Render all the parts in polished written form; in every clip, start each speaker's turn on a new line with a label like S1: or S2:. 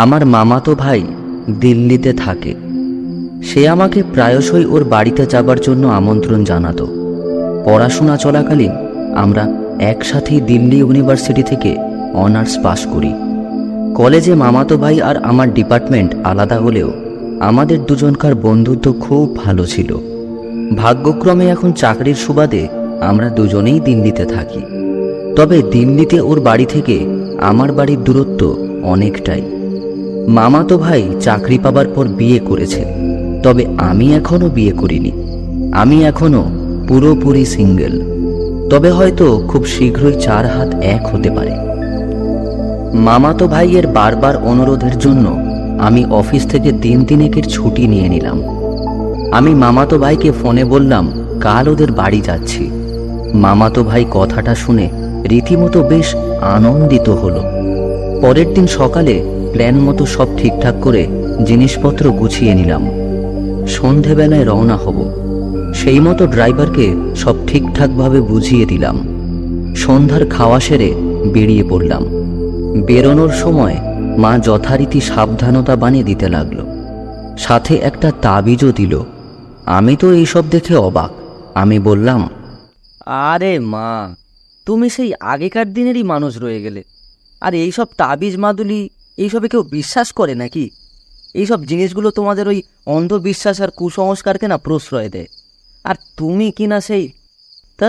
S1: আমার মামাতো ভাই দিল্লিতে থাকে। সে আমাকে প্রায়শই ওর বাড়িতে যাবার জন্য আমন্ত্রণ জানাতো। পড়াশোনা চলাকালীন আমরা একসাথেই দিল্লি ইউনিভার্সিটি থেকে অনার্স পাশ করি। কলেজে মামাতো ভাই আর আমার ডিপার্টমেন্ট আলাদা হলেও আমাদের দুজনকার বন্ধুত্ব খুব ভালো ছিল। ভাগ্যক্রমে এখন চাকরির সুবাদে আমরা দুজনেই দিল্লিতে থাকি। তবে দিল্লিতে ওর বাড়ি থেকে আমার বাড়ির দূরত্ব অনেকটাই। মামাতো ভাই চাকরি পাবার পর বিয়ে করেছে, তবে আমি এখনো বিয়ে করিনি। আমি এখনো পুরোপুরি সিঙ্গেল। তবে হয়তো খুব শীঘ্রই 4 হাত এক হতে পারে। মামাতো ভাইয়ের বারবার অনুরোধের জন্য আমি অফিস থেকে 3 দিনেকের ছুটি নিয়ে নিলাম। আমি মামাতো ভাইকে ফোনে বললাম কাল ওদের বাড়ি যাচ্ছি। মামাতো ভাই কথাটা শুনে রীতিমতো বেশ আনন্দিত হলো। পরের দিন সকালে প্ল্যান মতো সব ঠিকঠাক করে জিনিসপত্র গুছিয়ে নিলাম। সন্ধেবেলায় রওনা হব। সেই মতো ড্রাইভারকে সব ঠিকঠাকভাবে বুঝিয়ে দিলাম। সন্ধ্যার খাওয়া সেরে বেরিয়ে পড়লাম। বেরোনোর সময় মা যথারীতি সাবধানতা বানিয়ে দিতে লাগলো, সাথে একটা তাবিজও দিল। আমি তো এইসব দেখে অবাক। আমি বললাম, আরে মা, তুমি সেই আগেকার দিনেরই মানুষ রয়ে গেলে। আর এইসব তাবিজ মাদুলি এইসবে কেউ বিশ্বাস করে নাকি? এইসব জিনিসগুলো তোমাদের ওই অন্ধবিশ্বাস আর কুসংস্কারকে না প্রশ্রয় দেয়। আর তুমি কিনা সেই তা।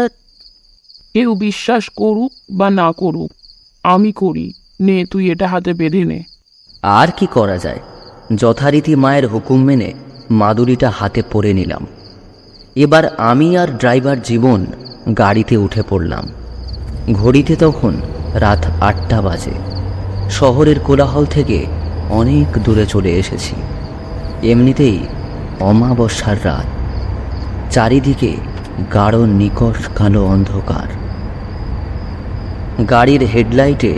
S2: কেউ বিশ্বাস করুক বা না করুক, আমি করি। নে, তুই এটা হাতে বেঁধে নে।
S1: আর কি করা যায়, যথারীতি মায়ের হুকুম মেনে মাদুরিটা হাতে পরে নিলাম। এবার আমি আর ড্রাইভার জীবন গাড়িতে উঠে পড়লাম। ঘড়িতে তখন রাত 8টা বাজে। শহরের কোলাহল থেকে অনেক দূরে চলে এসেছি। এমনিতেই অমাবস্যার রাত, চারিদিকে গাঢ় নিকষ কালো অন্ধকার। গাড়ির হেডলাইটে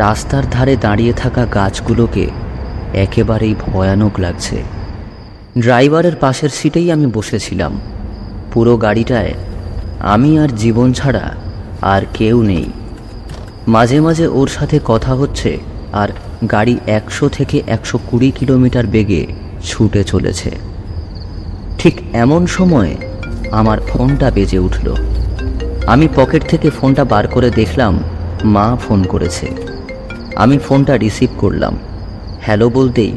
S1: রাস্তার ধারে দাঁড়িয়ে থাকা গাছগুলোকে একেবারেই ভয়ানক লাগছে। ড্রাইভারের পাশের সিটেই আমি বসেছিলাম। পুরো গাড়িটায় আমি আর জীবন ছাড়া আর কেউ নেই। মাঝে মাঝে ওর সাথে কথা হচ্ছে আর গাড়ি 100 থেকে 120 কিলোমিটার বেগে ছুটে চলেছে। ঠিক এমন সময় আমার ফোনটা বেজে উঠল। আমি পকেট থেকে ফোনটা বার করে দেখলাম মা ফোন করেছে। আমি ফোনটা রিসিভ করলাম। হ্যালো বলতেই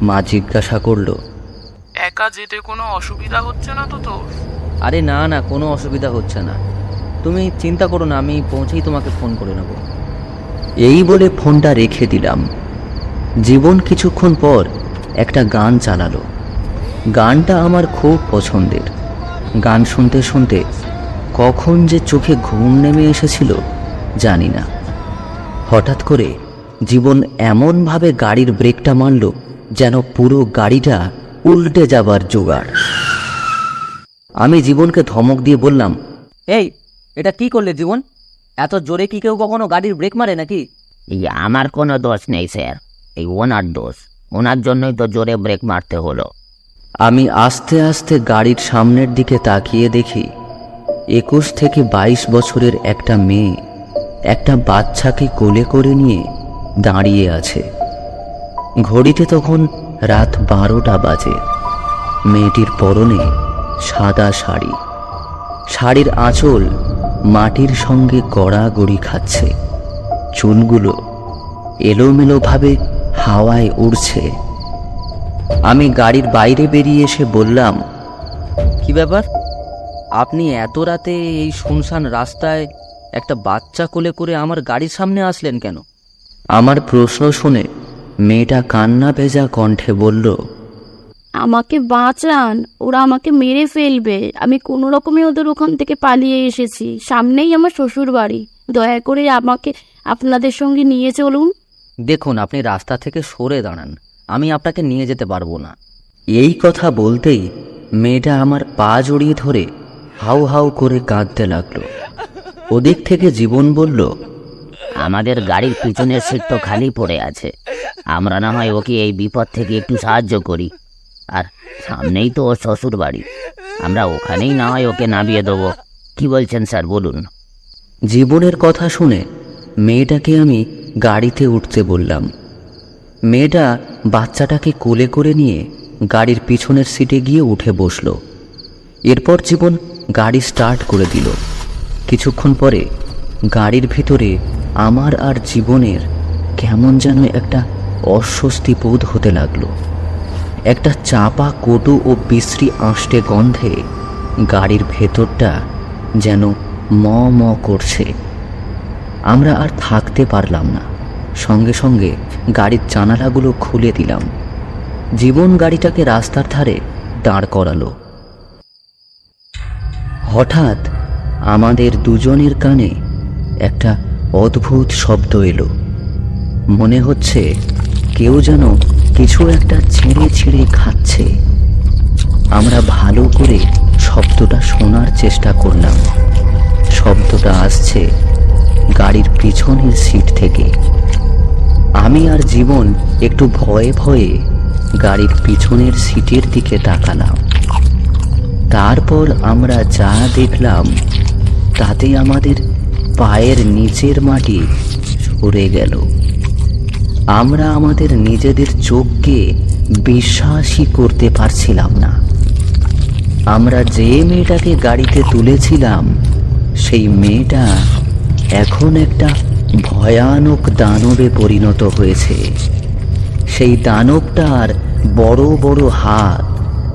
S1: মা জিজ্ঞাসা করলো,
S2: একা যেতে কোনো অসুবিধা হচ্ছে না তো তোর?
S1: আরে না না, কোনো অসুবিধা হচ্ছে না, তুমি চিন্তা করো না, আমি পৌঁছেই তোমাকে ফোন করে নেব। এই বলে ফোনটা রেখে দিলাম। জীবন কিছুক্ষণ পর একটা গান চালালো। গানটা আমার খুব পছন্দের। গান শুনতে শুনতে কখন যে চোখে ঘুম নেমে এসেছিল জানি না। হঠাৎ করে জীবন এমনভাবে গাড়ির ব্রেকটা মারল যেন পুরো গাড়িটা উল্টে যাবার জোগাড়। আমি জীবনকে ধমক দিয়ে বললাম, এই এটা কি করলে জীবন? এত জোরে কি কেউ কখনো গাড়ির ব্রেক মারে নাকি?
S3: আমার কোনো দোষ নেই স্যার, এই ওনার দোষ। ওনার জন্যই তো জোরে ব্রেক মারতে হলো।
S1: আমি আস্তে আস্তে গাড়ির সামনের দিকে তাকিয়ে দেখি 21 থেকে 22 বছরের একটা মেয়ে একটা বাচ্চাকে কোলে করে নিয়ে দাঁড়িয়ে আছে। ঘড়িতে তখন রাত 12টা বাজে। মেয়েটির পরনে সাদা শাড়ি। শাড়ির আঁচল মাটির সঙ্গে গড়াগড়ি খাচ্ছে। চুলগুলো এলোমেলোভাবে হাওয়ায় উড়ছে। আমি গাড়ির বাইরে বেরিয়ে এসে বললাম, কি ব্যাপার, আপনি এত রাতে এই শুনশান রাস্তায় একটা বাচ্চা কোলে করে আমার গাড়ির সামনে আসলেন কেন? আমার প্রশ্ন শুনে মেয়েটা কান্না ভেজা কণ্ঠে বলল,
S4: আমাকে বাঁচান, ওরা আমাকে মেরে ফেলবে। আমি কোনো রকমে ওদের ওখান থেকে পালিয়ে এসেছি। সামনেই আমার শ্বশুর বাড়ি। দয়া করে আমাকে আপনাদের সঙ্গে নিয়ে চলুন।
S1: দেখুন, আপনি রাস্তা থেকে সরে দাঁড়ান, আমি আপনাকে নিয়ে যেতে পারবো না। এই কথা বলতেই মেয়েটা আমার পা জড়িয়ে ধরে হাউ হাউ করে কাঁদতে লাগলো। ওদিক থেকে জীবন বলল,
S3: আমাদের গাড়ির পিছনের সিট তো খালি পড়ে আছে, আমরা না হয় ওকে এই বিপদ থেকে একটু সাহায্য করি। আর সামনেই তো ওর শ্বশুর বাড়ি, আমরা ওখানেই না হয় ওকে নামিয়ে দেবো। কি বলছেন স্যার, বলুন।
S1: জীবনের কথা শুনে মেয়েটাকে আমি গাড়িতে উঠতে বললাম। মেয়েটা বাচ্চাটাকে কোলে করে নিয়ে গাড়ির পিছনের সিটে গিয়ে উঠে বসল। এরপর জীবন গাড়ি স্টার্ট করে দিল। কিছুক্ষণ পরে গাড়ির ভিতরে আমার আর জীবনের কেমন যেন একটা অস্বস্তি বোধ হতে লাগলো। একটা চাপা কটু ও বিশ্রী আঁশটে গন্ধে গাড়ির ভেতরটা যেন ম ম করছে। আমরা আর থাকতে পারলাম না, সঙ্গে সঙ্গে গাড়ির জানালাগুলো খুলে দিলাম। জীবন গাড়িটাকে রাস্তার ধারে দাঁড় করালো। হঠাৎ আমাদের দুজনের কানে একটা অদ্ভুত শব্দ এলো। মনে হচ্ছে কেউ যেন কিছু একটা ছিঁড়ে ছিঁড়ে খাচ্ছে। আমরা ভালো করে শব্দটা শোনার চেষ্টা করলাম। শব্দটা আসছে গাড়ির পিছনের সিট থেকে। আমি আর জীবন একটু ভয়ে ভয়ে গাড়ির পিছনের সিটের দিকে তাকালাম। তারপর আমরা যা দেখলাম তাতে আমাদের পায়ের নিচের মাটি সরে গেল। আমরা আমাদের নিজেদের চোখকে বিশ্বাসই করতে পারছিলাম না। আমরা যে মেয়েটাকে গাড়িতে তুলেছিলাম সেই মেয়েটা এখন একটা ভয়ানক দানবে পরিণত হয়েছে। সেই দানবটার বড় বড় হাত,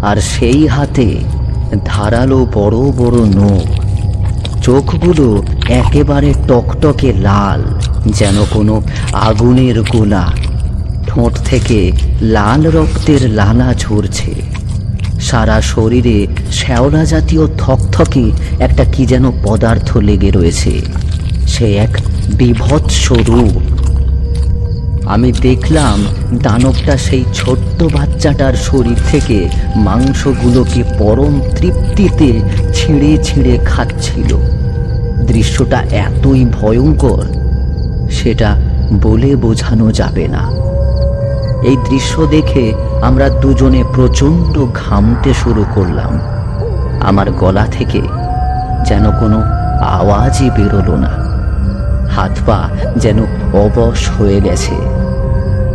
S1: আর সেই হাতে ধারালো বড় বড় নখ। চোখগুলো একেবারে টকটকে লাল, যেন কোনো আগুনের গোলা। ঠোঁট থেকে লাল রক্তের লালা ঝরছে। সারা শরীরে শ্যাওলা জাতীয় থকথকে একটা কি যেন পদার্থ লেগে রয়েছে। সে এক বীভৎস রূপ। আমি দেখলাম দানবটা সেই ছোট্ট বাচ্চাটার শরীর থেকে মাংসগুলোকে পরম তৃপ্তিতে ছিঁড়ে ছিঁড়ে খাচ্ছিল। দৃশ্যটা এতই ভয়ঙ্কর, সেটা বলে বোঝানো যাবে না। এই দৃশ্য দেখে আমরা দুজনে প্রচণ্ড ঘামতে শুরু করলাম। আমার গলা থেকে যেন কোনো আওয়াজই বেরোলো না। হাত পা যেন অবশ হয়ে গেছে।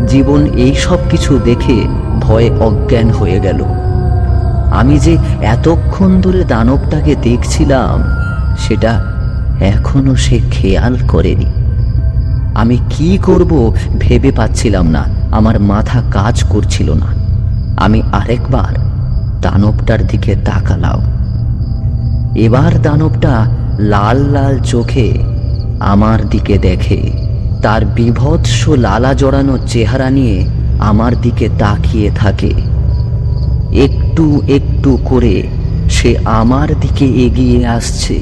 S1: জীবন এই সব কিছু দেখে ভয়ে অজ্ঞান হয়ে গেল। আমি যে এতক্ষণ ধরে দানবটাকে দেখছিলাম সেটা এখনো সে খেয়াল করেনি। আমি কি করব ভেবে পাচ্ছিলাম না, আমার মাথা কাজ করছিল না। আমি আরেকবার দানবটার দিকে তাকালাম। এবার দানবটা লাল লাল চোখে আমার দিকে দেখে। তার বীভৎস লালা জড়ানো চেহারা নিয়ে আমার দিকে তাকিয়ে থাকে। একটু একটু করে সে আমার দিকে এগিয়ে আসছে।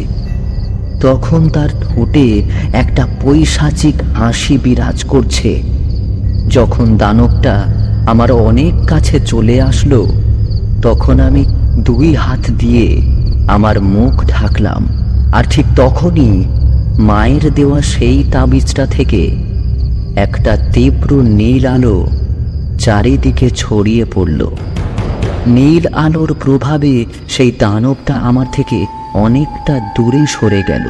S1: তখন তার ঠোঁটে একটা পৈশাচিক হাসি বিরাজ করছে। যখন দানবটা আমার অনেক কাছে চলে আসলো, তখন আমি দুই হাত দিয়ে আমার মুখ ঢাকলাম। আর ঠিক তখনই মায়ের দেওয়া সেই তাবিজটা থেকে একটা তীব্র নীল আলো চারিদিকে ছড়িয়ে পড়ল। নীল আলোর প্রভাবে সেই দানবটা আমার থেকে অনেকটা দূরে সরে গেল।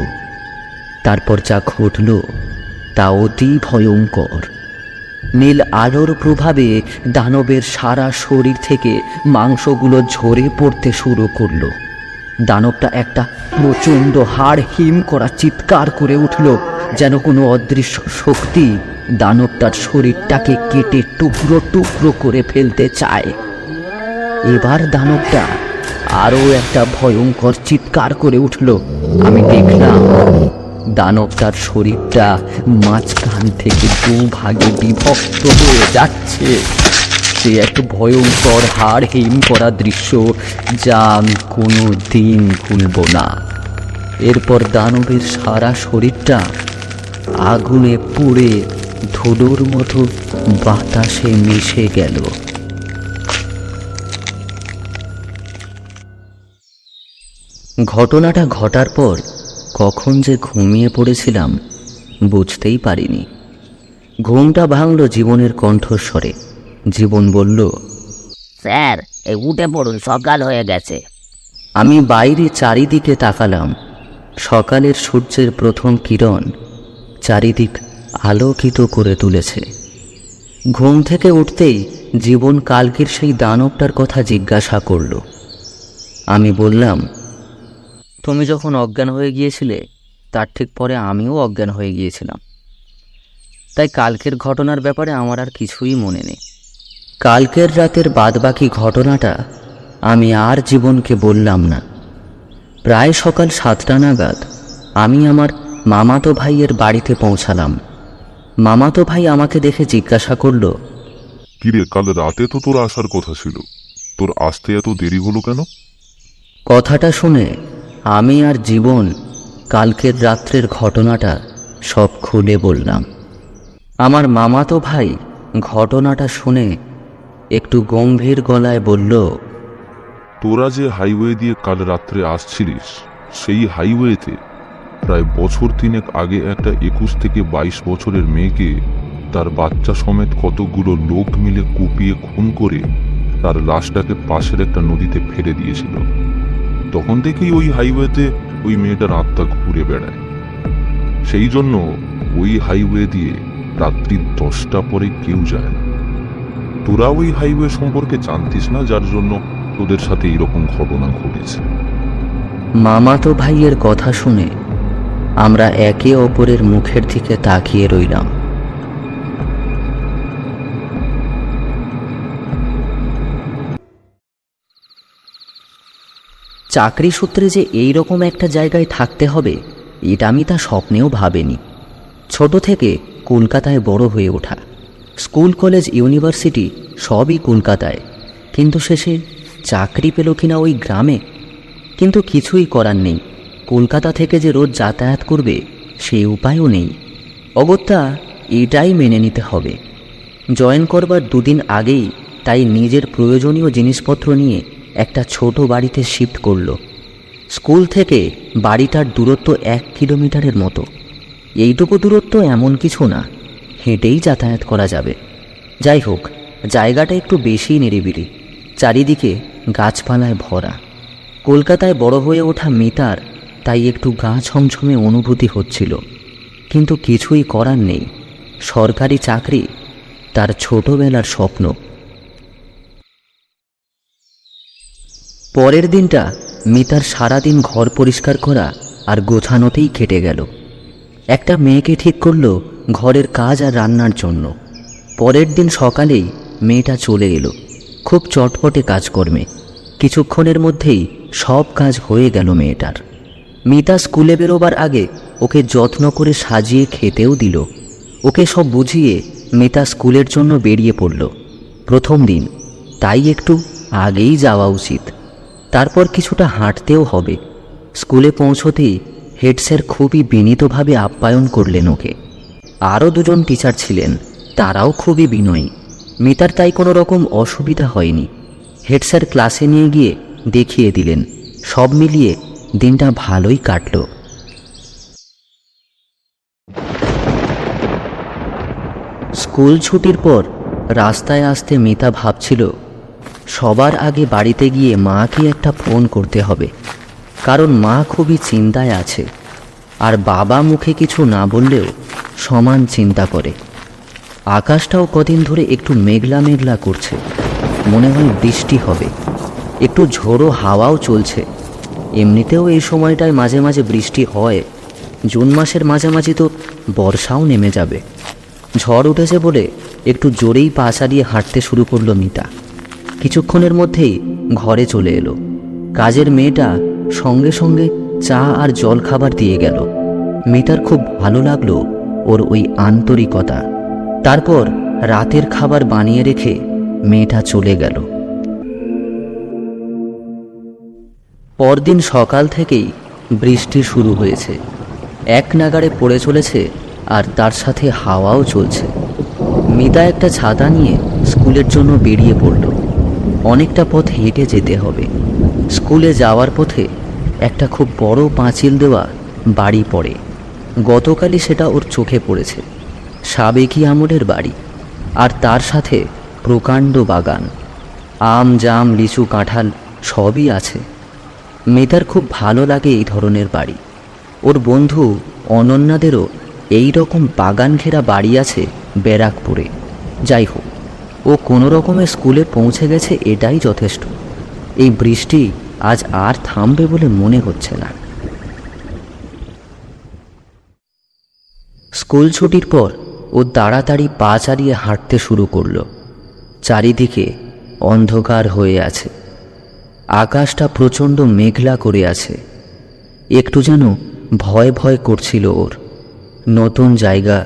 S1: তারপর যা ঘটল তা অতি ভয়ঙ্কর। নীল আলোর প্রভাবে দানবের সারা শরীর থেকে মাংসগুলো ঝরে পড়তে শুরু করলো। দানবটা একটা প্রচণ্ড হাড় হিম করা চিৎকার করে উঠল, যেন কোনো অদৃশ্য শক্তি দানবটার শরীরটাকে কেটে টুকরো টুকরো করে ফেলতে চায়। এবার দানবটা আরও একটা ভয়ঙ্কর চিৎকার করে উঠল। আমি দেখলাম দানবটার শরীরটা মাঝখান থেকে দুভাগে বিভক্ত হয়ে যাচ্ছে। সে এক ভয়ঙ্কর হাড় হিম করা দৃশ্য, যা আমি কোনো দিন ভুলব না। এরপর দানবের সারা শরীরটা আগুনে পুড়ে ধুলোর মতো বাতাসে মিশে গেল। ঘটনাটা ঘটার পর কখন যে ঘুমিয়ে পড়েছিলাম বুঝতেই পারিনি। ঘুমটা ভাঙল জীবনের কণ্ঠস্বরে। জীবন বলল,
S3: স্যার এই উঠে পড়ুন, সকাল হয়ে গেছে।
S1: আমি বাইরে চারিদিকে তাকালাম। সকালের সূর্যের প্রথম কিরণ চারিদিক আলোকিত করে তুলেছে। ঘুম থেকে উঠতেই জীবন কালকের সেই দানবটার কথা জিজ্ঞাসা করল। আমি বললাম, তুমি যখন অজ্ঞান হয়ে গিয়েছিলে তার ঠিক পরে আমিও অজ্ঞান হয়ে গিয়েছিলাম, তাই কালকের ঘটনার ব্যাপারে আমার আর কিছুই মনে নেই। কালকের রাতের বাদবাকি ঘটনাটা আমি আর জীবনকে বললাম না। প্রায় সকাল 7টা নাগাদ আমি আমার মামাতো ভাইয়ের বাড়িতে পৌঁছালাম। মামাতো ভাই আমাকে দেখে জিজ্ঞাসা করল,
S5: কিরে, কাল রাতে তো তোর আসার কথা ছিল, তোর আসতে এত দেরি হলো কেন?
S1: কথাটা শুনে আমি আর জীবন কালকের রাত্রের ঘটনাটা সব খুলে বললাম। আমার মামাতো ভাই ঘটনাটা শুনে একটু গম্ভীর গলায় বলল,
S5: তোরা যে হাইওয়ে দিয়ে কাল রাত্রে আসছিলিস, সেই হাইওয়েতে প্রায় বছর 3 আগে একটা 21 থেকে 22 বছরের মেয়েকে তার বাচ্চা সমেত কতগুলো লোক মিলে কুপিয়ে খুন করে তার লাশটাকে পাশের একটা নদীতে ফেলে দিয়েছিল। তখন থেকেই ওই হাইওয়েতে ওই মেয়েটার আত্মা ঘুরে বেড়ায়। সেই জন্য ওই হাইওয়ে দিয়ে রাত্রি 10টা পরে কেউ যায় না। তোরা ওই হাইওয়ে সম্পর্কে জানতিস না, যার জন্য তোদের সাথে এরকম ঘটনা ঘটেছে।
S1: মামাতো ভাইয়ের কথা শুনে আমরা একে অপরের মুখের দিকে তাকিয়ে রইলাম। চাকরি সূত্রে যে এই রকম একটা জায়গায় থাকতে হবে এটা আমি তা স্বপ্নেও ভাবিনি। ছোট থেকে কলকাতায় বড় হয়ে ওঠা, স্কুল কলেজ ইউনিভার্সিটি সবই কলকাতায়, কিন্তু শেষে চাকরি পেল কিনা ওই গ্রামে। কিন্তু কিছুই করার নেই, কলকাতা থেকে যে রোজ যাতায়াত করবে সেই উপায়ও নেই। অগত্যা এটাই মেনে নিতে হবে। জয়েন করবার 2 দিন আগেই তাই নিজের প্রয়োজনীয় জিনিসপত্র নিয়ে একটা ছোট বাড়িতে শিফট করলো। স্কুল থেকে বাড়িটার দূরত্ব 1 কিলোমিটারের মতো। এইটুকু দূরত্ব এমন কিছু না, হেঁটেই যাতায়াত করা যাবে। যাই হোক, জায়গাটা একটু বেশি নিরিবিলি, চারিদিকে গাছপালায় ভরা। কলকাতায় বড় হয়ে ওঠা মিতার তাই একটু গা ছমছমে অনুভূতি হচ্ছিল, কিন্তু কিছুই করার নেই। সরকারি চাকরি তার ছোটবেলার স্বপ্ন। পরের দিনটা মিতার সারাদিন ঘর পরিষ্কার করা আর গোছানোতেই কেটে গেল। একটা মেয়েকে ঠিক করলো ঘরের কাজ আর রান্নার জন্য। পরের দিন সকালেই মেয়েটা চলে এলো, খুব চটপটে কাজকর্মে। কিছুক্ষণের মধ্যেই সব কাজ হয়ে গেল মেয়েটার। মিতা স্কুলে বেরোবার আগে ওকে যত্ন করে সাজিয়ে খেতেও দিল। ওকে সব বুঝিয়ে মিতা স্কুলের জন্য বেরিয়ে পড়ল। প্রথম দিন, তাই একটু আগেই যাওয়া উচিত। তারপর কিছুটা হাঁটতেও হবে। স্কুলে পৌঁছতেই হেড স্যার খুবই বিনীতভাবে আপ্যায়ন করলেন ওকে। আরও 2 জন টিচার ছিলেন, তারাও খুবই বিনয়ী। মিতার তাই কোনো রকম অসুবিধা হয়নি। হেড স্যার ক্লাসে নিয়ে গিয়ে দেখিয়ে দিলেন। সব মিলিয়ে দিনটা ভালোই কাটল। স্কুল ছুটির পর রাস্তায় আসতে মিতা ভাবছিল সবার আগে বাড়িতে গিয়ে মাকে একটা ফোন করতে হবে, কারণ মা খুবই চিন্তায় আছে। আর বাবা মুখে কিছু না বললেও সমান চিন্তা করে। আকাশটাও কদিন ধরে একটু মেঘলা মেঘলা করছে, মনে হয় বৃষ্টি হবে। একটু ঝোড়ো হাওয়াও চলছে। এমনিতেও এই সময়টায় মাঝে মাঝে বৃষ্টি হয়। জুন মাসের মাঝামাঝি তো বর্ষাও নেমে যাবে। ঝড় উঠেছে বলে একটু জোরেই পা চালিয়ে হাঁটতে শুরু করলো মিতা। কিছুক্ষণের মধ্যেই ঘরে চলে এলো। কাজের মেয়েটা সঙ্গে সঙ্গে চা আর জল খাবার দিয়ে গেল। মিতার খুব ভালো লাগলো ওর ওই আন্তরিকতা। তারপর রাতের খাবার বানিয়ে রেখে মেয়েটা চলে গেল। পরদিন সকাল থেকেই বৃষ্টি শুরু হয়েছে। এক নাগাড়ে পড়ে চলেছে আর তার সাথে হাওয়াও চলছে। মিতা একটা ছাতা নিয়ে স্কুলের জন্য বেরিয়ে পড়ল। অনেকটা পথ হেঁটে যেতে হবে। স্কুলে যাওয়ার পথে একটা খুব বড় পাঁচিল দেওয়া বাড়ি পড়ে। গতকালই সেটা ওর চোখে পড়েছে। সাবেকি আমলের বাড়ি, আর তার সাথে প্রকাণ্ড বাগান। আম, জাম, লিচু, কাঁঠাল সবই আছে। মিতার খুব ভালো লাগে এই ধরনের বাড়ি। ওর বন্ধু অনন্যাদেরও এই রকম বাগান ঘেরা বাড়ি আছে ব্যারাকপুরে। যাই হোক, ও কোনো রকমে স্কুলে পৌঁছে গেছে, এটাই যথেষ্ট। এই বৃষ্টি আজ আর থামবে বলে মনে হচ্ছে না। স্কুল ছুটির পর ও তাড়াতাড়ি পা চালিয়ে হাঁটতে শুরু করলো। চারিদিকে অন্ধকার হয়ে আছে, আকাশটা প্রচণ্ড মেঘলা করে আছে। একটু যেন ভয় ভয় করছিল ওর। নতুন জায়গা,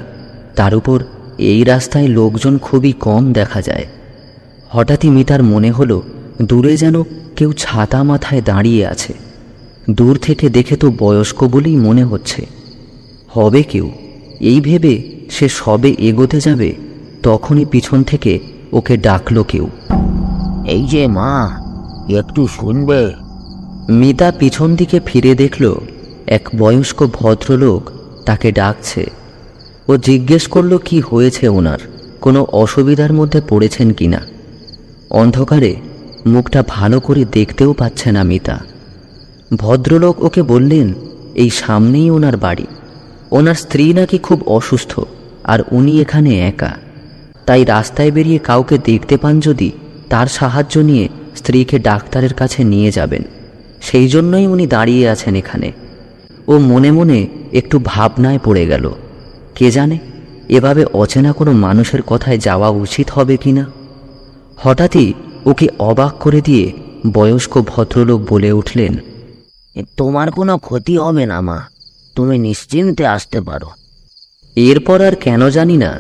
S1: তার উপর এই রাস্তায় লোকজন খুবই কম দেখা যায়। হঠাৎই মিতার মনে হলো দূরে যেন কেউ ছাতা মাথায় দাঁড়িয়ে আছে। দূর থেকে দেখে তো বয়স্ক বলেই মনে হচ্ছে। হবে কেউ, এই ভেবে সে সবে এগোতে যাবে, তখনই পিছন থেকে ওকে ডাকলো কেউ।
S3: এই যে মা, একটু শুনবে?
S1: মিতা পিছন দিকে ফিরে দেখল এক বয়স্ক ভদ্রলোক তাকে ডাকছে। ও জিজ্ঞেস করলো কি হয়েছে ওনার, কোনো অসুবিধার মধ্যে পড়েছেন কিনা। অন্ধকারে মুখটা ভালো করে দেখতেও পাচ্ছে না মিতা। ভদ্রলোক ওকে বললেন এই সামনেই ওনার বাড়ি। ওনার স্ত্রী নাকি খুব অসুস্থ, আর উনি এখানে একা। তাই রাস্তায় বেরিয়ে কাউকে দেখতে পান যদি, তার সাহায্য নিয়ে স্ত্রীকে ডাক্তারের কাছে নিয়ে যাবেন। সেই জন্যই উনি দাঁড়িয়ে আছেন এখানে। ও মনে মনে একটু ভাবনায় পড়ে গেল, কে জানে এভাবে অচেনা কোনো মানুষের কথায় যাওয়া উচিত হবে কিনা। হঠাৎই ওকে অবাক করে দিয়ে বয়স্ক ভদ্রলোক বলে উঠলেন,
S3: তোমার কোনো ক্ষতি হবে না মা, তুমি নিশ্চিন্তে আসতে পারো।
S1: এরপর আর কেন জানি না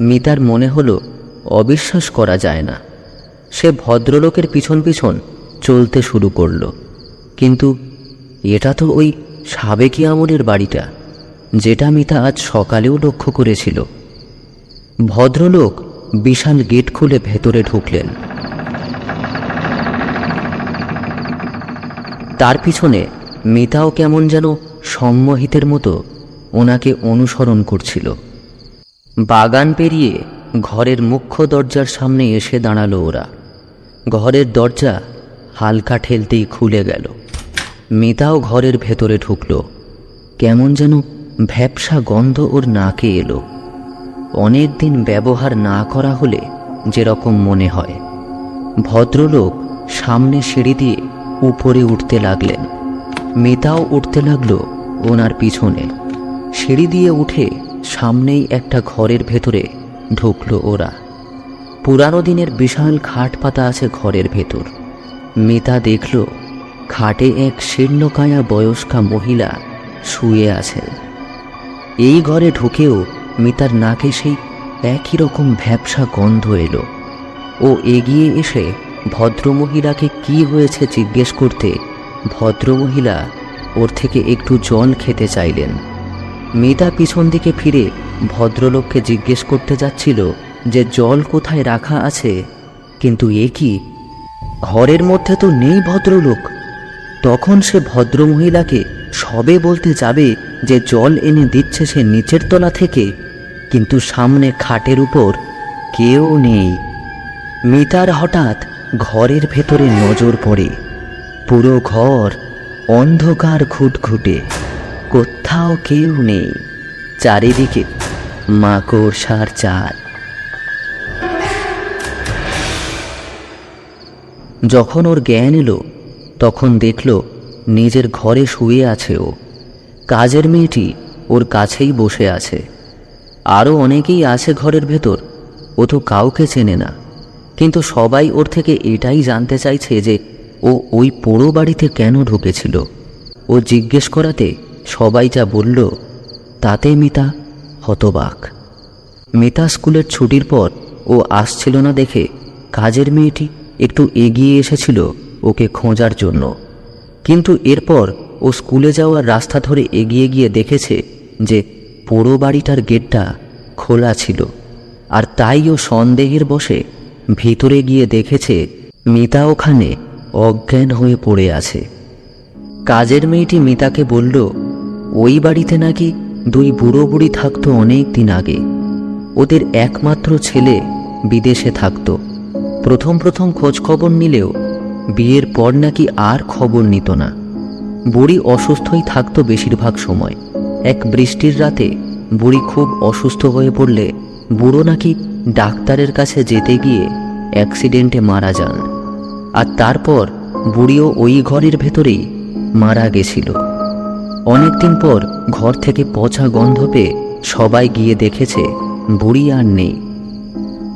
S1: মিতার মনে হলো অবিশ্বাস করা যায় না। সে ভদ্রলোকের পিছন পিছন চলতে শুরু করলো। কিন্তু এটা তো ওই সাবেকি আমলের বাড়িটা, যেটা মিতা আজ সকালেও লক্ষ্য করেছিল। ভদ্রলোক বিশাল গেট খুলে ভেতরে ঢুকলেন। তার পিছনে মিতাও কেমন যেন সম্মোহিতের মতো ওনাকে অনুসরণ করছিল। বাগান পেরিয়ে ঘরের মুখ্য দরজার সামনে এসে দাঁড়ালো ওরা। ঘরের দরজা হালকা ঠেলতেই খুলে গেল। মিতাও ঘরের ভেতরে ঢুকলো। কেমন যেন ভ্যাপসা গন্ধ ওর নাকে এলো। অনেক দিন ব্যবহার না করা হলে যেরকম মনে হয়। ভদ্রলোক সামনে সিঁড়ি দিয়ে উপরে উঠতে লাগলেন। মিতাও উঠতে লাগলো ওনার পিছনে। সিঁড়ি দিয়ে উঠে সামনেই একটা ঘরের ভেতরে ঢুকলো ওরা। পুরানো দিনের বিশাল খাট পাতা আছে ঘরের ভেতর। মিতা দেখল খাটে এক শীর্ণকায়া বয়স্কা মহিলা শুয়ে আছেন। এই ঘরে ঢুকেও মিতার নাকে সেই একই রকম ভ্যাপসা গন্ধ এলো। ও এগিয়ে এসে ভদ্রমহিলাকে কি হয়েছে জিজ্ঞেস করতে ভদ্রমহিলা ওর থেকে একটু জল খেতে চাইলেন। মিতা পিছন দিকে ফিরে ভদ্রলোককে জিজ্ঞেস করতে যাচ্ছিল যে জল কোথায় রাখা আছে, কিন্তু এ কি, ঘরের মধ্যে তো নেই ভদ্রলোক। তখন সে ভদ্রমহিলাকে সবে বলতে যাবে যে জল এনে দিচ্ছে সে নিচের তলা থেকে, কিন্তু সামনে খাটের উপর কেউ নেই। মিতার হঠাৎ ঘরের ভেতরে নজর পড়ে। পুরো ঘর অন্ধকার ঘুটঘুটে, কোথাও কেউ নেই। চারিদিকে মাকড়সার চাল। যখন ওর জ্ঞান এলো তখন দেখল নিজের ঘরে শুয়ে আছে ও। কাজের মেয়েটি ওর কাছেই বসে আছে। আরও অনেকেই আছে ঘরের ভেতর। ও তো কাউকে চেনে না, কিন্তু সবাই ওর থেকে এটাই জানতে চাইছে যে ও ওই পোড়ো বাড়িতে কেন ঢুকেছিল। ও জিজ্ঞেস করাতে সবাই যা বলল তাতে মিতা হতবাক। মিতা স্কুলের ছুটির পর ও আসছিল না দেখে কাজের মেয়েটি একটু এগিয়ে এসেছিল ওকে খোঁজার জন্য। কিন্তু এরপর ও স্কুলে যাওয়ার রাস্তা ধরে এগিয়ে গিয়ে দেখেছে যে পোড়ো বাড়িটার গেটটা খোলা ছিল। আর তাই ও সন্দেহের বশে ভিতরে গিয়ে দেখেছে মিতা ওখানে অজ্ঞান হয়ে পড়ে আছে। কাজের মেয়েটি মিতাকে বলল ওই বাড়িতে নাকি দুই বুড়ো বুড়ি থাকতো অনেক দিন আগে। ওদের একমাত্র ছেলে বিদেশে থাকতো। প্রথম প্রথম খোঁজ খবর নিলেও বিয়ের পর নাকি আর খবর নিত না। বুড়ি অসুস্থই থাকতো বেশিরভাগ সময়। এক বৃষ্টির রাতে বুড়ি খুব অসুস্থ হয়ে পড়লে বুড়ো নাকি ডাক্তারের কাছে যেতে গিয়ে অ্যাক্সিডেন্টে মারা যান, আর তারপর বুড়িও ওই ঘরের ভেতরেই মারা গেছিল। অনেকদিন পর ঘর থেকে পচা গন্ধ পেয়ে সবাই গিয়ে দেখেছে বুড়ি আর নেই।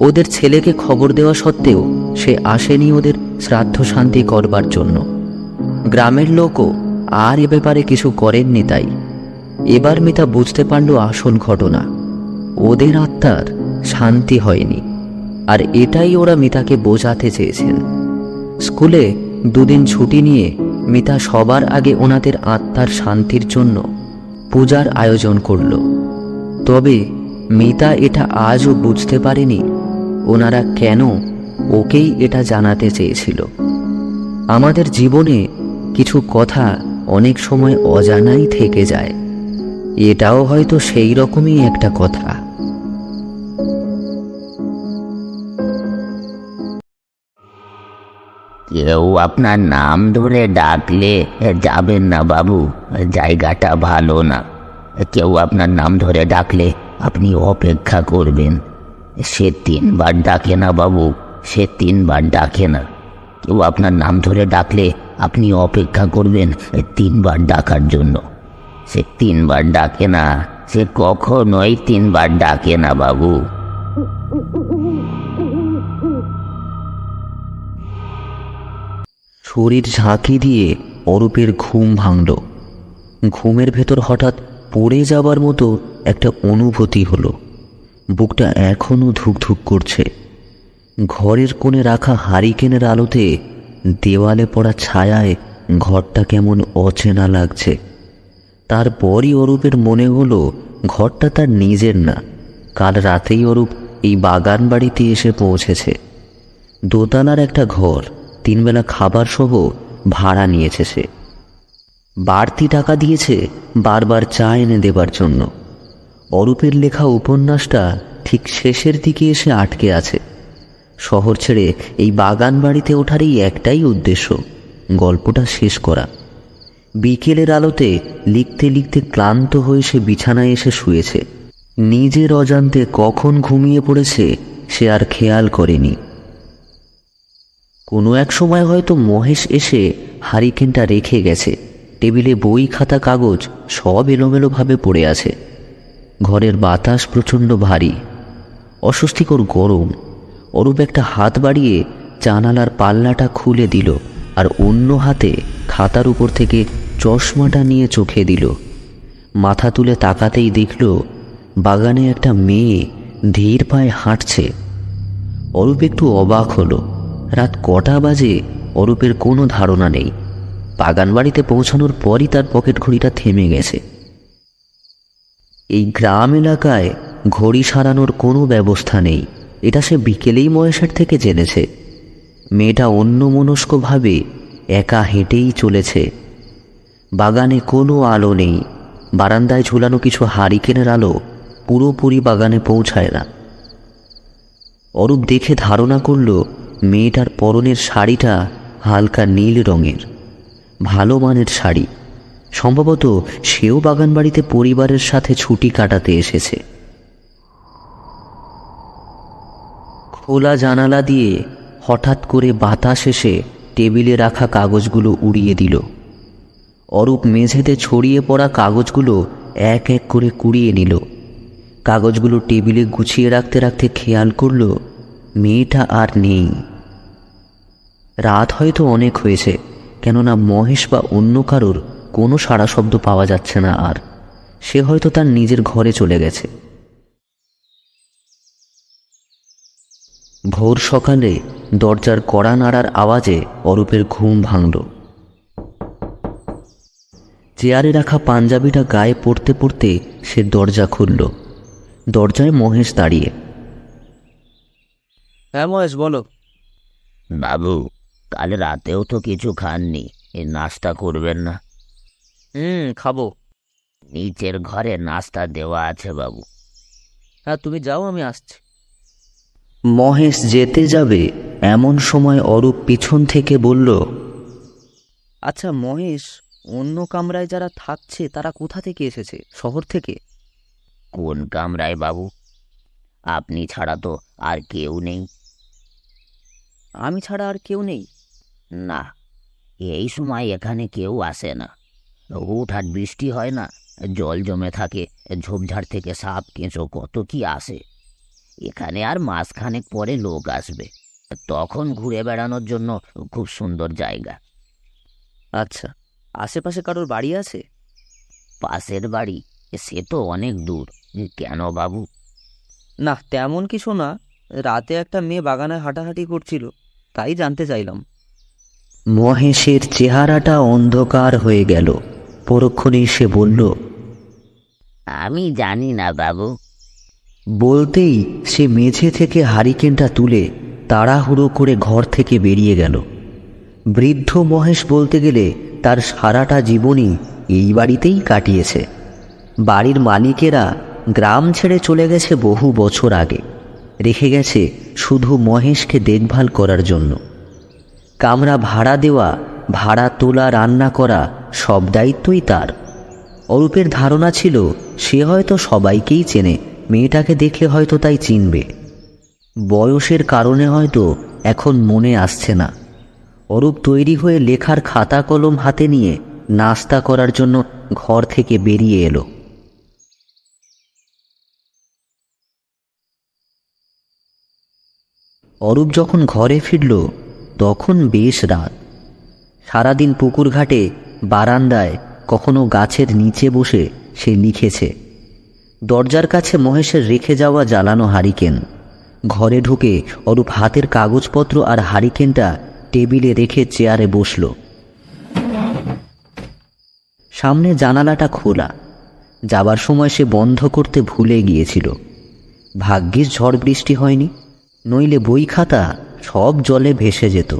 S1: ওদের ছেলেকে খবর দেওয়া সত্ত্বেও সে আসেনি ওদের শ্রাদ্ধ শান্তি করবার জন্য। গ্রামের লোকও আর এ ব্যাপারে কিছু করেননি। তাই এবার মিতা বুঝতে পারল আসল ঘটনা, ওদের আত্মার শান্তি হয়নি। আর এটাই ওরা মিতাকে বোঝাতে চেয়েছেন। স্কুলে দুদিন ছুটি নিয়ে মিতা সবার আগে ওনাদের আত্মার শান্তির জন্য পূজার আয়োজন করল। তবে মিতা এটা আজও বুঝতে পারেনি ওনারা কেন ওকেই এটা জানাতে চেয়েছিল। আমাদের জীবনে কিছু কথা অনেক সময় অজানাই থেকে যায়, এটাও হয়তো সেই রকমই একটা কথা।
S3: কেউ আপনার নাম ধরে ডাকলে যাবেন না বাবু, জায়গাটা ভালো না। কেউ আপনার নাম ধরে ডাকলে আপনি অপেক্ষা করবেন। সে 3 বার ডাকে না বাবু, সে 3 বার ডাকে না। কেউ আপনার নাম ধরে ডাকলে আপনি অপেক্ষা করবেন 3 বার ডাকার জন্য। সে 3 বার ডাকে না, সে কখনোই 3 বার ডাকে না বাবু।
S1: শরীর ঝাঁকি দিয়ে অরূপের ঘুম ভাঙল। ঘুমের ভেতর হঠাৎ পড়ে যাবার মতো একটা অনুভূতি হলো। বুকটা এখনো ধুকধুক করছে। ঘরের কোণে রাখা হারিকেনের আলোতে দেওয়ালে পড়া ছায়ায় ঘরটা কেমন অচেনা লাগছে। তারপরই অরূপের মনে হলো ঘরটা তার নিজের না। কাল রাতেই অরূপ এই বাগান বাড়িতে এসে পৌঁছেছে। দোতলার একটা ঘর, 3 বেলা খাবার সহ ভাড়া নিয়েছে সে। বাড়তি টাকা দিয়েছে বারবার চা এনে দেবার জন্য। অরূপের লেখা উপন্যাসটা ঠিক শেষের দিকে এসে আটকে আছে। শহর ছেড়ে এই বাগান বাড়িতে ওঠার এই একটাই উদ্দেশ্য, গল্পটা শেষ করা। বিকেলের আলোতে লিখতে লিখতে ক্লান্ত হয়ে সে বিছানায় এসে শুয়েছে। নিজের অজান্তে কখন ঘুমিয়ে পড়েছে সে আর খেয়াল করেনি। কোনো এক সময় হয়তো মহেশ এসে হারিকেনটা রেখে গেছে। টেবিলে বই খাতা কাগজ সব এলোমেলোভাবে পড়ে আছে। ঘরের বাতাস প্রচণ্ড ভারী, অস্বস্তিকর গরম। অরূপ একটা হাত বাড়িয়ে জানালার পাল্লাটা খুলে দিল, আর অন্য হাতে খাতার উপর থেকে চশমাটা নিয়ে চোখে দিল। মাথা তুলে তাকাতেই দেখল বাগানে একটা মেয়ে ধীর পায়ে হাঁটছে। অরূপ একটু অবাক হলো। রাত কটা বাজে অরূপের কোনো ধারণা নেই। বাগান বাড়িতে পৌঁছানোর পরই তার পকেট ঘড়িটা থেমে গেছে। এই গ্রাম এলাকায় ঘড়ি সারানোর কোনো ব্যবস্থা নেই, এটা সে বিকেলেই মহেশের থেকে জেনেছে। মেয়েটা অন্যমনস্কভাবে একা হেঁটেই চলেছে। বাগানে কোনো আলো নেই। বারান্দায় ঝুলানো কিছু হারিকেনের আলো পুরোপুরি বাগানে পৌঁছায় না। অরূপ দেখে ধারণা করল মেয়েটার পরনের শাড়িটা হালকা নীল রঙের, ভালো মানের শাড়ি। সম্ভবত সেও বাগানবাড়িতে পরিবারের সাথে ছুটি কাটাতে এসেছে। খোলা জানালা দিয়ে হঠাৎ করে বাতাস এসে টেবিলে রাখা কাগজগুলো উড়িয়ে দিল। অরূপ মেঝেতে ছড়িয়ে পড়া কাগজগুলো এক এক করে কুড়িয়ে নিল। কাগজগুলো টেবিলে গুছিয়ে রাখতে রাখতে খেয়াল করল মেয়েটা আর নেই। রাত হয়তো অনেক হয়েছে, কেননা মহেশ বা অন্য কারোর কোনো সাড়া শব্দ পাওয়া যাচ্ছে না। আর সে হয়তো তার নিজের ঘরে চলে গেছে। ভোর সকালে দরজার কড়া নাড়ার আওয়াজে অরূপের ঘুম ভাঙল। চেয়ারে রাখা পাঞ্জাবিটা গায়ে পড়তে পড়তে সে দরজা খুলল। দরজায় মহেশ দাঁড়িয়ে।
S6: হ্যাঁ মহেশ, বলো।
S3: বাবু, কাল রাতেও তো কিছু খাননি, নাস্তা করবেন না?
S6: খাবো।
S3: নিচের ঘরে নাস্তা দেওয়া আছে বাবু।
S6: হ্যাঁ, তুমি যাও, আমি আসছি।
S1: মহেশ যেতে যাবে এমন সময় অরূপ পিছন থেকে বলল,
S6: আচ্ছা মহেশ, অন্য কামরায় যারা থাকছে তারা কোথা থেকে এসেছে? শহর থেকে?
S3: কোন কামরায় বাবু? আপনি ছাড়া তো আর কেউ নেই।
S6: আমি ছাড়া আর কেউ নেই?
S3: না, এই সময় এখানে কেউ আসে না। হুটহাট বৃষ্টি হয় না, জল জমে থাকে, ঝোপঝাড় থেকে সাপ কেঁচো কত কি আসে। এখানে আর মাসখানেক পরে লোক আসবে, তখন ঘুরে বেড়ানোর জন্য খুব সুন্দর জায়গা।
S6: আচ্ছা, আশেপাশে কারোর বাড়ি আছে?
S3: পাশের বাড়ি? সে তো অনেক দূর। কেন বাবু?
S6: না, তেমন কিছু না। রাতে একটা মেয়ে বাগানে হাঁটাহাঁটি করছিল, তাই জানতে চাইলাম।
S1: মহেশের চেহারাটা অন্ধকার হয়ে গেল। পরক্ষণেই সে বলল,
S3: আমি জানি না বাবু।
S1: বলতেই সে মেঝে থেকে হারিকেনটা তুলে তাড়াহুড়ো করে ঘর থেকে বেরিয়ে গেল। বৃদ্ধ মহেশ বলতে গেলে তার সারাটা জীবনই এই বাড়িতেই কাটিয়েছে। বাড়ির মালিকেরা গ্রাম ছেড়ে চলে গেছে বহু বছর আগে, রেখে গেছে শুধু মহেশকে দেখভাল করার জন্য। কামরা ভাড়া দেওয়া, ভাড়া তোলা, রান্না করা সব দায়িত্বই তার। অরূপের ধারণা ছিল সে হয়তো সবাইকেই চেনে, মেয়েটাকে দেখলে হয়তো তাই চিনবে। বয়সের কারণে হয়তো এখন মনে আসছে না। অরূপ তৈরি হয়ে লেখার খাতা কলম হাতে নিয়ে নাস্তা করার জন্য ঘর থেকে বেরিয়ে এলো। অরূপ যখন ঘরে ফিরল তখন বেশ রাত। সারাদিন পুকুর ঘাটে, বারান্দায়, কখনো গাছের নিচে বসে সে লিখেছে। দরজার কাছে মহেশের রেখে যাওয়া জ্বালানো হারিকেন। ঘরে ঢুকে অরূপ হাতের কাগজপত্র আর হারিকেনটা টেবিলে রেখে চেয়ারে বসল। সামনে জানালাটা খোলা, যাবার সময় সে বন্ধ করতে ভুলে গিয়েছিল। ভাগ্যিস ঝড় বৃষ্টি হয়নি, নইলে বই খাতা সব জলে ভেসে যেত।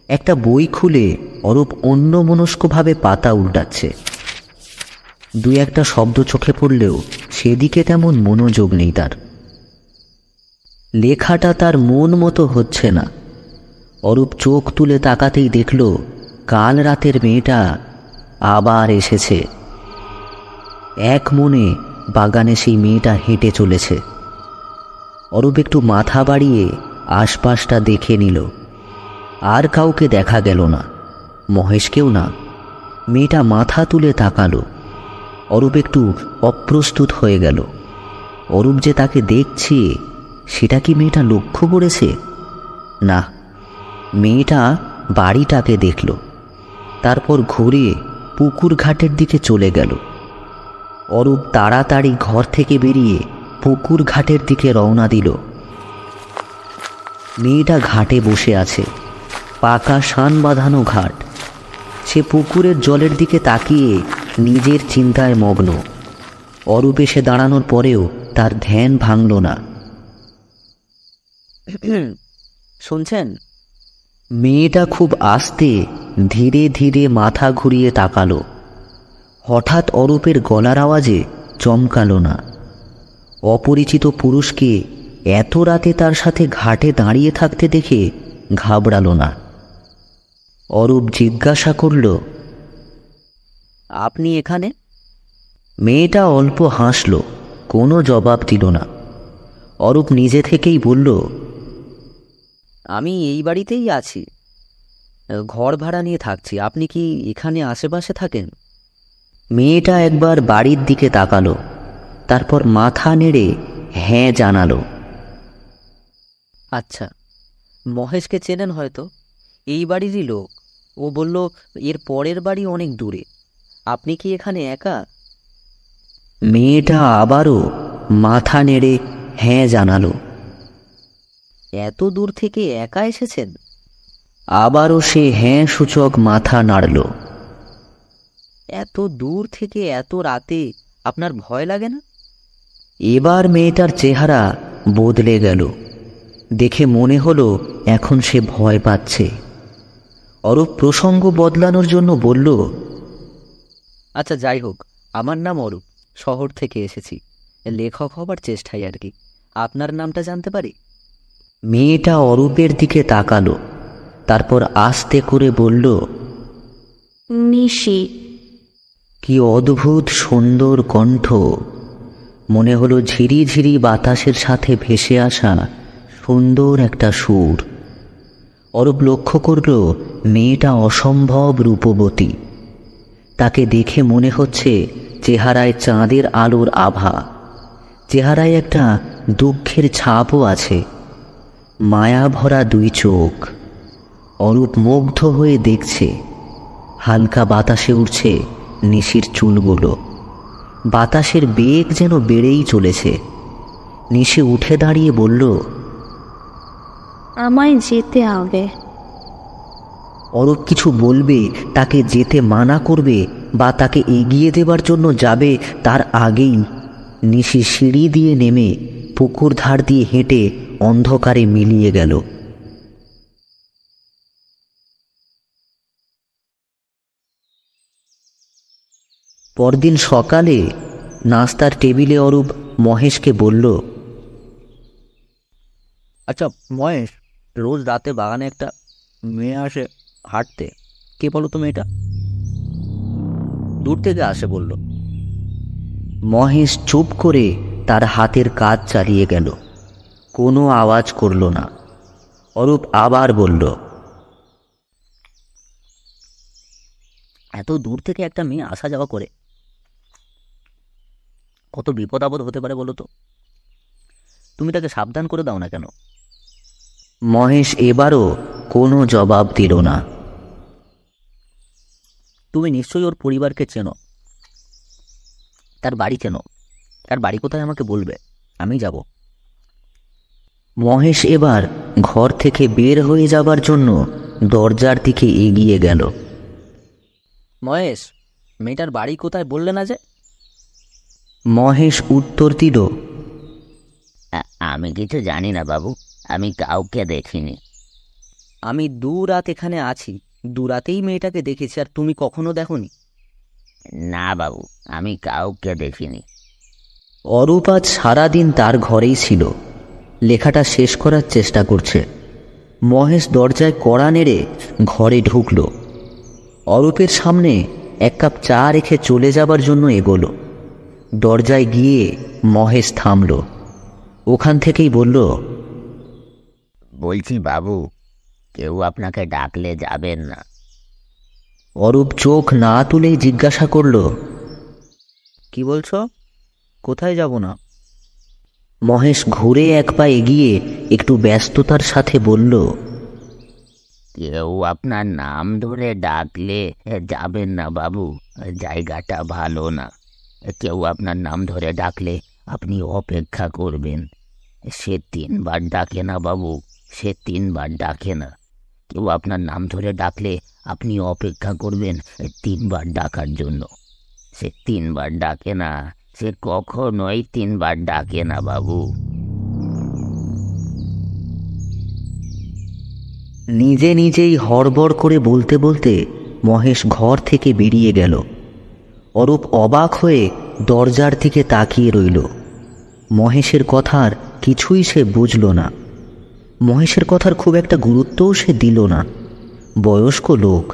S1: একটা বই খুলে অরূপ অন্যমনস্কভাবে পাতা উল্টাচ্ছে। দুই একটা শব্দ চোখে পড়লেও সেদিকে তেমন মনোযোগ নেই তার। লেখাটা তার মন মতো হচ্ছে না। অরূপ চোখ তুলে তাকাতেই দেখল কাল রাতের মেয়েটা আবার এসেছে। এক মনে বাগানে সেই মেয়েটা হেঁটে চলেছে। অরূপ একটু মাথা বাড়িয়ে আশপাশটা দেখে নিল। আর কাউকে দেখা গেল না, মহেশকেও না। মেয়েটা মাথা তুলে তাকালো। অরূপ একটু অপ্রস্তুত হয়ে গেল। অরূপ যে তাকে দেখছে সেটা কি মেয়েটা লক্ষ্য করেছে? না, মেয়েটা বাড়িটাকে দেখল, তারপর ঘুরে পুকুর ঘাটের দিকে চলে গেল। অরূপ তাড়াতাড়ি ঘর থেকে বেরিয়ে পুকুর ঘাটের দিকে রওনা দিল। মেয়েটা ঘাটে বসে আছে, পাকা শান বাঁধানো ঘাট। সে পুকুরের জলের দিকে তাকিয়ে নিজের চিন্তায় মগ্ন। অরূপ এসে দাঁড়ানোর পরেও তার ধ্যান ভাঙল না।
S6: শুনছেন?
S1: মেয়েটা খুব আস্তে ধীরে ধীরে মাথা ঘুরিয়ে তাকালো। হঠাৎ অরূপের গলার আওয়াজে চমকালো না। অপরিচিত পুরুষকে এত রাতে তার সাথে ঘাটে দাঁড়িয়ে থাকতে দেখে ঘাবড়ালো না। অরূপ জিজ্ঞাসা করল,
S6: আপনি এখানে?
S1: মেয়েটা অল্প হাসল, কোনো জবাব দিল না। অরূপ নিজে থেকেই বলল,
S6: আমি এই বাড়িতেই আছি, ঘর ভাড়া নিয়ে থাকছি। আপনি কি এখানে আশেপাশে থাকেন?
S1: মেয়েটা একবার বাড়ির দিকে তাকালো, তারপর মাথা নেড়ে হ্যাঁ জানালো।
S6: আচ্ছা, মহেশকে চেনেন হয়তো, এই বাড়িরই লোক। ও বলল এর পরের বাড়ি অনেক দূরে। আপনি কি এখানে একা?
S1: মেয়েটা আবারও মাথা নেড়ে হ্যাঁ জানালো।
S6: এত দূর থেকে একা এসেছেন?
S1: আবারও সে হ্যাঁ সূচক মাথা নাড়ল।
S6: এত দূর থেকে এত রাতে আপনার ভয় লাগে না?
S1: এবার মেয়েটার চেহারা বদলে গেল। দেখে মনে হলো এখন সে ভয় পাচ্ছে। অরূপ প্রসঙ্গ বদলানোর জন্য বলল,
S6: আচ্ছা যাই হোক, আমার নাম অরূপ, শহর থেকে এসেছি, লেখক হবার চেষ্টায় আর কি। আপনার নামটা জানতে পারি?
S1: মেয়েটা অরূপের দিকে তাকালো, তারপর আস্তে করে বলল,
S4: নিশি।
S1: কি অদ্ভুত সুন্দর কণ্ঠ! মনে হলো ঝিরি ঝিরি বাতাসের সাথে ভেসে আসা সুন্দর একটা সুর। অরূপ লক্ষ্য করল মেয়েটা অসম্ভব রূপবতী। তাকে দেখে মনে হচ্ছে চেহারায় চাঁদের আলোর আভা, চেহারায় একটা দুঃখের ছাপও আছে, মায়া ভরা দুই চোখ। অরূপ মুগ্ধ হয়ে দেখছে। হালকা বাতাসে উড়ছে নিশির চুলগুলো, বাতাসের বেগ যেন বেড়েই চলেছে। নিশি উঠে দাঁড়িয়ে বলল,
S4: আমায় যেতে হবে।
S1: অরূপ কিছু বলবে, তাকে যেতে মানা করবে বা তাকে এগিয়ে দেবার জন্য যাবে, তার আগেই নিশি সিঁড়ি দিয়ে নেমে পুকুর ধার দিয়ে হেঁটে অন্ধকারে মিলিয়ে গেল। পরদিন সকালে নাস্তার টেবিলে অরূপ মহেশকে বলল,
S6: আচ্ছা মহেশ, রোজ রাতে বাগানে একটা মেয়ে আসে হাঁটতে, কে বলো তুমি? এটা দূর থেকে আসে বলল।
S1: মহেশ চুপ করে তার হাতের কাজ চালিয়ে গেল, কোনো আওয়াজ করল না। অরূপ আবার বলল,
S6: এত দূর থেকে একটা মেয়ে আসা যাওয়া করে, কত বিপদ আপদ হতে পারে বলো তো? তুমি তাকে সাবধান করে দাও না কেন?
S1: মহেশ এবারও কোনো জবাব দিল না।
S6: তুমি নিশ্চয়ই ওর পরিবারকে চেনো, তার বাড়ি চেনো। তার বাড়ি কোথায় আমাকে বলবে, আমি যাব।
S1: মহেশ এবার ঘর থেকে বের হয়ে যাবার জন্য দরজার দিকে এগিয়ে গেল।
S6: মহেশ, মেয়েটার বাড়ি কোথায় বললে না যে?
S1: মহেশ উত্তর দিল,
S3: আমি কিছু জানি না বাবু, আমি কাউকে দেখিনি।
S6: আমি দু রাত এখানে আছি, দু রাতেই মেয়েটাকে দেখেছি, আর তুমি কখনো দেখোনি?
S3: না বাবু, আমি কাউকে দেখিনি।
S1: অরূপ আজ সারাদিন তার ঘরেই ছিল, লেখাটা শেষ করার চেষ্টা করছে। মহেশ দরজায় কড়া নেড়ে ঘরে ঢুকল। অরূপের সামনে এক কাপ চা রেখে চলে যাবার জন্য এগোলো। দরজায় গিয়ে মহেশ থামল। ওখান থেকেই বলল,
S3: বলছি বাবু, কেউ আপনাকে ডাকলে যাবেন না।
S1: অরূপ চোখ না তুলেই জিজ্ঞাসা করল,
S6: কি বলছো? কোথায় যাব না?
S1: মহেশ ঘুরে এক পা এগিয়ে একটু ব্যস্ততার সাথে বলল,
S3: কেউ আপনার নাম ধরে ডাকলে যাবেন না বাবু, জায়গাটা ভালো না। কেউ আপনার নাম ধরে ডাকলে আপনি অপেক্ষা করবেন। সে 3 বার ডাকে না বাবু, সে 3 বার ডাকে না। কেউ আপনার নাম ধরে ডাকলে আপনি অপেক্ষা করবেন 3 বার ডাকার জন্য। সে 3 বার ডাকে না, সে কখনোই 3 বার ডাকে না বাবু।
S1: নিজে নিজেই হড়বড় করে বলতে বলতে মহেশ ঘর থেকে বেরিয়ে গেল। অরূপ অবাক হয়ে দরজার দিকে তাকিয়ে রইল। মহেশের কথার কিছুই সে বুঝল না। মহেশের কথার খুব একটা গুরুত্বও সে দিল না। বয়স্ক লোক,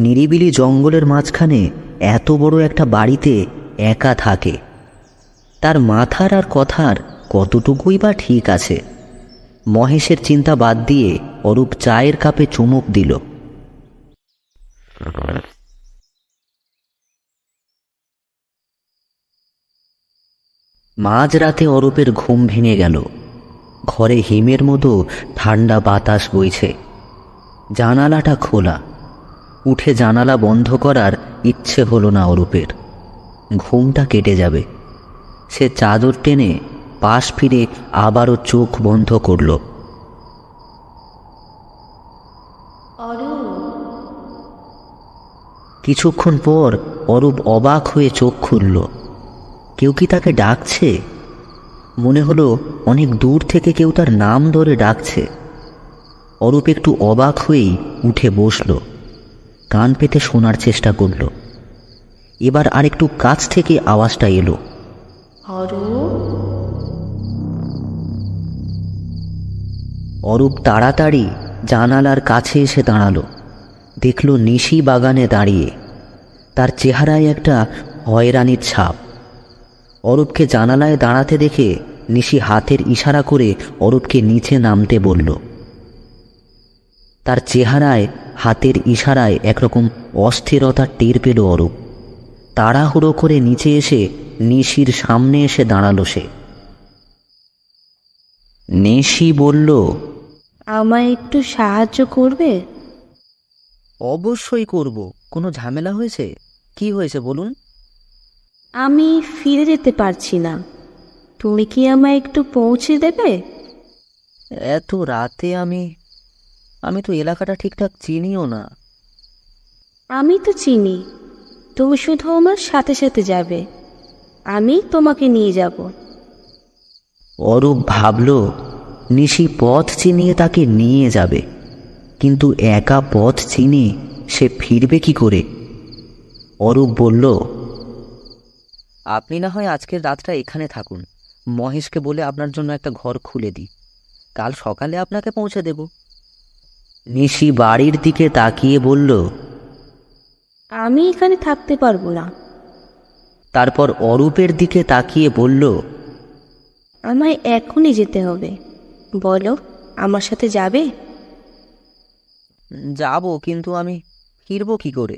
S1: নিরিবিলি জঙ্গলের মাঝখানে এত বড় একটা বাড়িতে একা থাকে। তার মাথার আর কথার কতটুকুই বা ঠিক আছে। মহেশের চিন্তা বাদ দিয়ে অরূপ চায়ের কাপে চুমুক দিল। মাঝরাতে অরূপের ঘুম ভেঙে গেল। ঘরে হিমের মতো ঠান্ডা বাতাস বইছে। জানালাটা খোলা। উঠে জানালা বন্ধ করার ইচ্ছে হলো না অরূপের। ঘুমটা কেটে যাবে। সে চাদর টেনে পাশ ফিরে আবারও চোখ বন্ধ করল। কিছুক্ষণ পর অরূপ অবাক হয়ে চোখ খুলল। কেউ কি তাকে ডাকছে? মনে হলো অনেক দূর থেকে কেউ তার নাম ধরে ডাকছে। অরূপ একটু অবাক হয়েই উঠে বসল। কান পেতে শোনার চেষ্টা করল। এবার আরেকটু কাছ থেকে আওয়াজটা এলো, অরূপ তাড়াতাড়ি জানালার কাছে এসে দাঁড়ালো। দেখল নিশি বাগানে দাঁড়িয়ে। তার চেহারায় একটা হয়রানির ছাপ। অরূপকে জানালায় দাঁড়াতে দেখে নিশি হাতের ইশারা করে অরূপকে নিচে নামতে বলল। তার চেহারায় হাতের ইশারায় একরকম অস্থিরতা টের পেল অরূপ। তাড়াহুড়ো করে নিচে এসে নিশির সামনে এসে দাঁড়ালো সে। নিশি বলল,
S4: আমায় একটু সাহায্য করবে?
S6: অবশ্যই করব। কোনো ঝামেলা হয়েছে? কি হয়েছে বলুন।
S4: আমি ফিরে যেতে পারছি না, তুমি কি আমায় একটু পৌঁছে দেবে?
S6: এত রাতে আমি তো এলাকাটা ঠিকঠাক চিনিও না।
S4: আমি তো চিনি, তুমি শুধু আমার সাথে সাথে যাবে, আমি তোমাকে নিয়ে যাব।
S1: অরূপ ভাবল নিশি পথ চিনিয়ে তাকে নিয়ে যাবে, কিন্তু একা পথ চিনে সে ফিরবে কি করে? অরূপ বলল,
S6: আপনি না হয় আজকের রাতটা এখানে থাকুন, মহেশকে বলে আপনার জন্য একটা ঘর খুলে দিই, কাল সকালে আপনাকে পৌঁছে দেব।
S1: নিশি বাড়ির দিকে তাকিয়ে বলল,
S4: আমি এখানে থাকতে পারবো না।
S1: তারপর অরূপের দিকে তাকিয়ে বলল,
S4: আমায় এখনই যেতে হবে, বলো আমার সাথে যাবে?
S6: যাব, কিন্তু আমি ফিরব কি করে?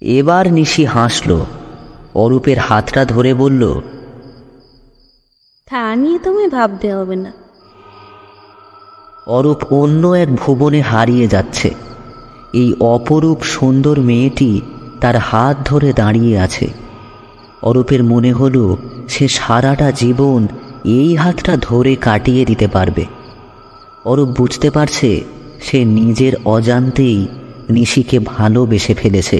S1: এবার নিশি হাসল, অরূপের হাতটা ধরে বলল,
S4: তা নিয়ে তুমি ভাবতে হবে না।
S1: অরূপ অন্য এক ভুবনে হারিয়ে যাচ্ছে। এই অপরূপ সুন্দর মেয়েটি তার হাত ধরে দাঁড়িয়ে আছে। অরূপের মনে হলো সে সারাটা জীবন এই হাতটা ধরে কাটিয়ে দিতে পারবে। অরূপ বুঝতে পারছে সে নিজের অজান্তেই নিশিকে ভালোবেসে ফেলেছে।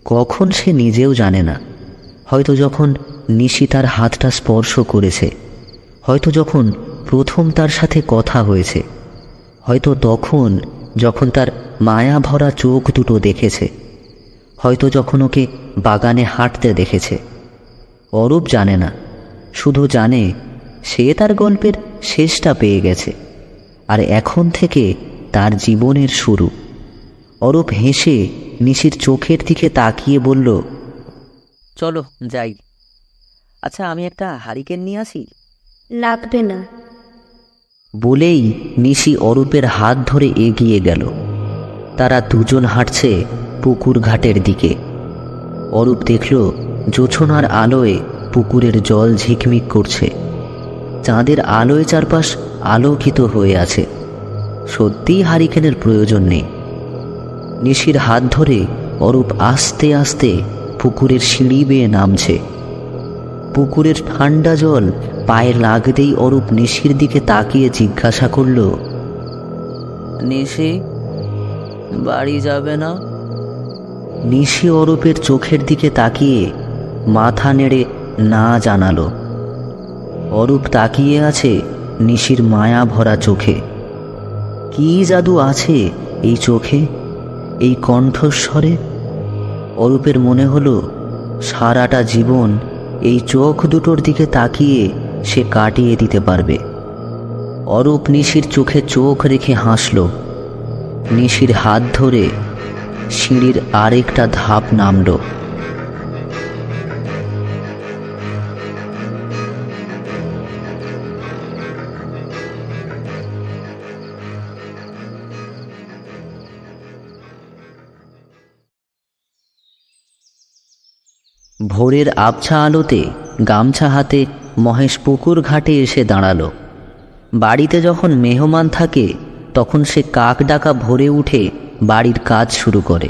S1: কখন সে নিজেও জানে না। হয়তো যখন নিশি তার হাতটা স্পর্শ করেছে, হয়তো যখন প্রথম তার সাথে কথা হয়েছে, হয়তো তখন যখন তার মায়া ভরা চোখ দুটো দেখেছে, হয়তো যখন ওকে বাগানে হাঁটতে দেখেছে। অরূপ জানে না, শুধু জানে সে তার গল্পের শেষটা পেয়ে গেছে, আর এখন থেকে তার জীবনের শুরু। অরূপ হেসে নিশির চোখের দিকে তাকিয়ে বলল,
S6: চলো যাই। আচ্ছা, আমি একটা হারিকেন নিয়ে আসি।
S4: লাগবে না।
S1: বলেই নিশি অরূপের হাত ধরে এগিয়ে গেল। তারা দুজন হাঁটছে পুকুর ঘাটের দিকে। অরূপ দেখল জোছনার আলোয় পুকুরের জল ঝিকমিক করছে। চাঁদের আলোয় চারপাশ আলোকিত হয়ে আছে। সত্যিই হারিকেনের প্রয়োজন নেই। নিশির হাত ধরে অরূপ আস্তে আস্তে পুকুরের সিঁড়ি বেয়ে নামছে। পুকুরের ঠান্ডা জল পায়ে লাগতেই অরূপ নিশির দিকে তাকিয়ে জিজ্ঞাসা করল,
S6: নিশি, বাড়ি যাবে না?
S1: নিশি অরূপের চোখের দিকে তাকিয়ে মাথা নেড়ে না জানালো। অরূপ তাকিয়ে আছে নিশির মায়া ভরা চোখে। কি জাদু আছে এই চোখে, এই কণ্ঠস্বরে? অরূপের মনে হলো সারাটা জীবন এই চোখ দুটোর দিকে তাকিয়ে সে কাটিয়ে দিতে পারবে। অরূপ নিশির চোখে চোখ রেখে হাসল। নিশির হাত ধরে সিঁড়ির আরেকটা ধাপ নামল। ভোরের আবছা আলোতে গামছা হাতে মহেশ পুকুর ঘাটে এসে দাঁড়ালো। বাড়িতে যখন মেহমান থাকে তখন সে কাক ডাকা ভোরে উঠে বাড়ির কাজ শুরু করে।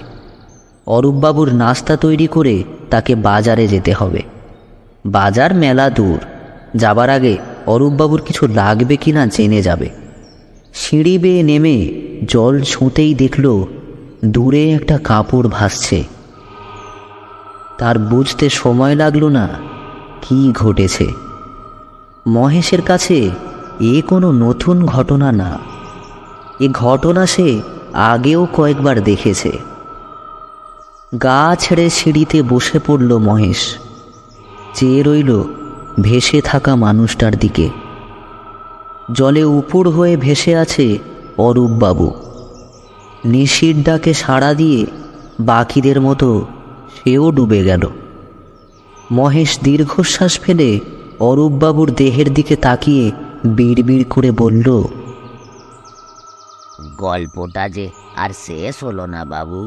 S1: অরূপবাবুর নাস্তা তৈরি করে তাকে বাজারে যেতে হবে। বাজার মেলা দূর, যাবার আগে অরূপবাবুর কিছু লাগবে কিনা জেনে যাবে। সিঁড়ি বেয়ে নেমে জল ছুঁতেই দেখল দূরে একটা কাপড় ভাসছে। তার বুঝতে সময় লাগলো না কি ঘটেছে। মহেশের কাছে এ কোনো নতুন ঘটনা না। এ ঘটনা সে আগেও কয়েকবার দেখেছে। গা ছেড়ে সিঁড়িতে বসে পড়ল মহেশ। চেয়ে রইল ভেসে থাকা মানুষটার দিকে। জলে উপুড় হয়ে ভেসে আছে অরূপবাবু। নিশির ডাকে সাড়া দিয়ে বাকিদের মতো সেও ডুবে গেল। মহেশ দীর্ঘশ্বাস ফেলে অরূপবাবুর দেহের দিকে তাকিয়ে বিড়বিড় করে বলল,
S3: গল্পটা যে আর শেষ হলো না বাবু।